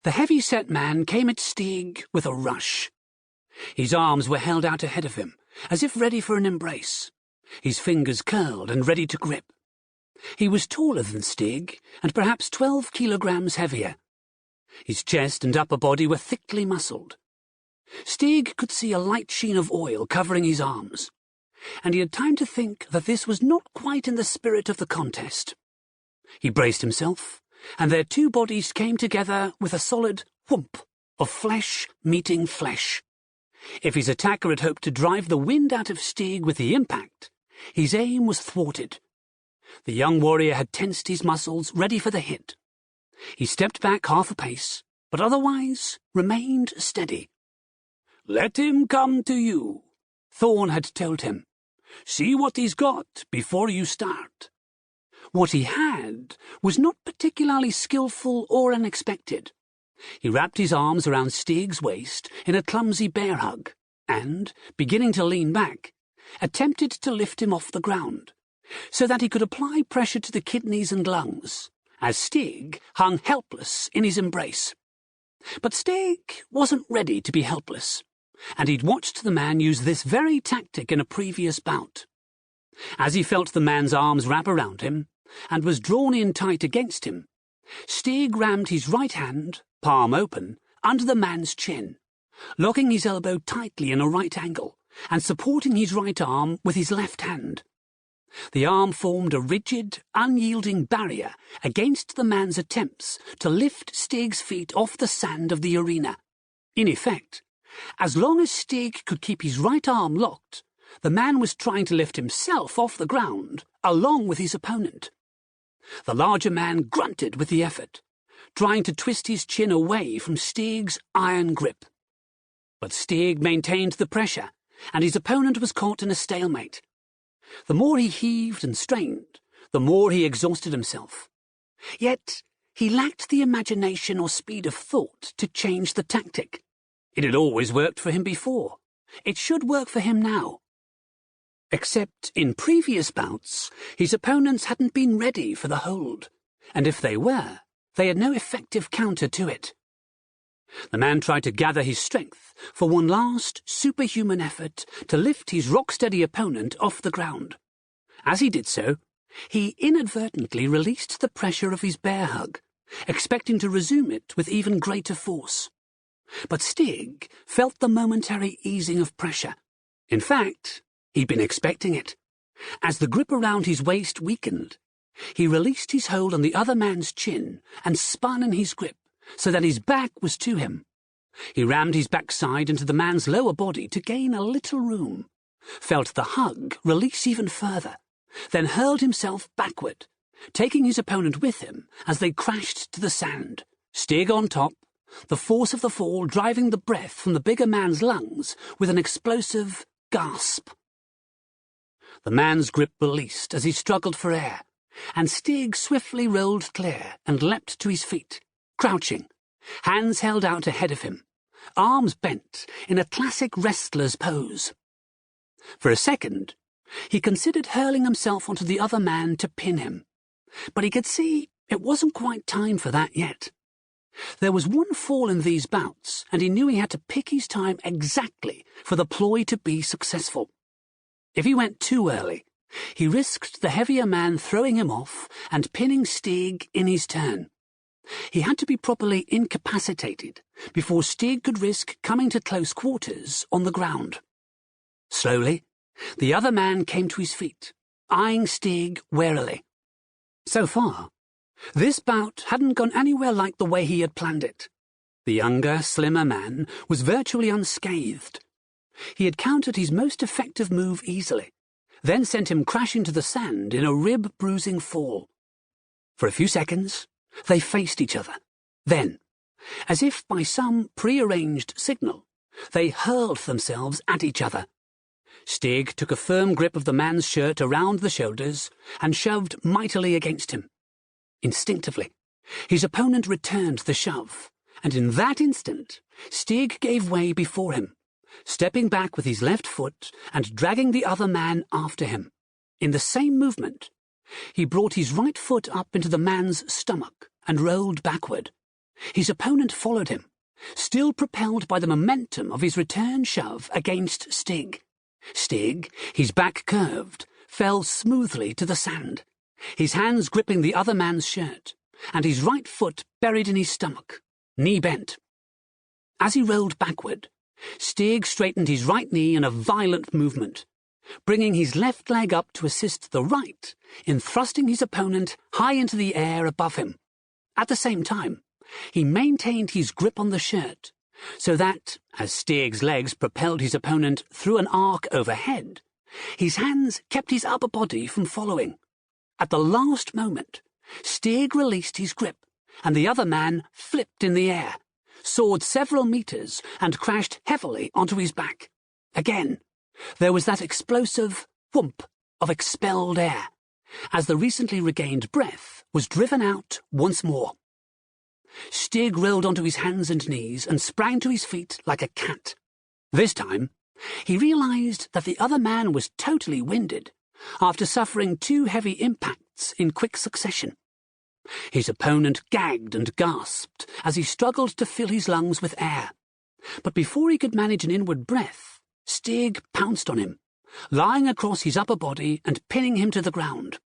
The heavy-set man came at Stig with a rush. His arms were held out ahead of him, as if ready for an embrace, his fingers curled and ready to grip. He was taller than Stig, and perhaps 12 kilograms heavier. His chest and upper body were thickly muscled. Stig could see a light sheen of oil covering his arms, and he had time to think that this was not quite in the spirit of the contest. He braced himself, and their two bodies came together with a solid whoomp of flesh meeting flesh. If his attacker had hoped to drive the wind out of Stig with the impact, his aim was thwarted. The young warrior had tensed his muscles, ready for the hit. He stepped back half a pace, but otherwise remained steady. "Let him come to you," Thorn had told him. "See what he's got before you start." What he had was not particularly skillful or unexpected. He wrapped his arms around Stig's waist in a clumsy bear hug and, beginning to lean back, attempted to lift him off the ground, so that he could apply pressure to the kidneys and lungs, as Stig hung helpless in his embrace. But Stig wasn't ready to be helpless, and he'd watched the man use this very tactic in a previous bout. As he felt the man's arms wrap around him, and was drawn in tight against him, Stig rammed his right hand, palm open, under the man's chin, locking his elbow tightly in a right angle, and supporting his right arm with his left hand. The arm formed a rigid, unyielding barrier against the man's attempts to lift Stig's feet off the sand of the arena. In effect, as long as Stig could keep his right arm locked, the man was trying to lift himself off the ground, along with his opponent. The larger man grunted with the effort, trying to twist his chin away from Stig's iron grip. But Stig maintained the pressure, and his opponent was caught in a stalemate. The more he heaved and strained, the more he exhausted himself. Yet he lacked the imagination or speed of thought to change the tactic. It had always worked for him before. It should work for him now. Except in previous bouts, his opponents hadn't been ready for the hold, and if they were, they had no effective counter to it. The man tried to gather his strength for one last superhuman effort to lift his rock-steady opponent off the ground. As he did so, he inadvertently released the pressure of his bear hug, expecting to resume it with even greater force. But Stig felt the momentary easing of pressure. In fact, he'd been expecting it. As the grip around his waist weakened, he released his hold on the other man's chin and spun in his grip so that his back was to him. He rammed his backside into the man's lower body to gain a little room, felt the hug release even further, then hurled himself backward, taking his opponent with him as they crashed to the sand, Stig on top, the force of the fall driving the breath from the bigger man's lungs with an explosive gasp. The man's grip released as he struggled for air, and Stig swiftly rolled clear and leapt to his feet, crouching, hands held out ahead of him, arms bent in a classic wrestler's pose. For a second, he considered hurling himself onto the other man to pin him, but he could see it wasn't quite time for that yet. There was one fall in these bouts, and he knew he had to pick his time exactly for the ploy to be successful. If he went too early, he risked the heavier man throwing him off and pinning Stig in his turn. He had to be properly incapacitated before Stig could risk coming to close quarters on the ground. Slowly, the other man came to his feet, eyeing Stig warily. So far, this bout hadn't gone anywhere like the way he had planned it. The younger, slimmer man was virtually unscathed. He had countered his most effective move easily, then sent him crashing to the sand in a rib-bruising fall. For a few seconds, they faced each other. Then, as if by some prearranged signal, they hurled themselves at each other. Stig took a firm grip of the man's shirt around the shoulders and shoved mightily against him. Instinctively, his opponent returned the shove, and in that instant, Stig gave way before him, stepping back with his left foot and dragging the other man after him. In the same movement, he brought his right foot up into the man's stomach and rolled backward. His opponent followed him, still propelled by the momentum of his return shove against Stig. Stig, his back curved, fell smoothly to the sand, his hands gripping the other man's shirt, and his right foot buried in his stomach, knee bent. As he rolled backward, Stig straightened his right knee in a violent movement, bringing his left leg up to assist the right in thrusting his opponent high into the air above him. At the same time, he maintained his grip on the shirt, so that, as Stig's legs propelled his opponent through an arc overhead, his hands kept his upper body from following. At the last moment, Stig released his grip, and the other man flipped in the air, soared several meters, and crashed heavily onto his back. Again, there was that explosive whoomp of expelled air, as the recently regained breath was driven out once more. Stig rolled onto his hands and knees and sprang to his feet like a cat. This time, he realized that the other man was totally winded, after suffering 2 heavy impacts in quick succession. His opponent gagged and gasped as he struggled to fill his lungs with air. But before he could manage an inward breath, Stig pounced on him, lying across his upper body and pinning him to the ground.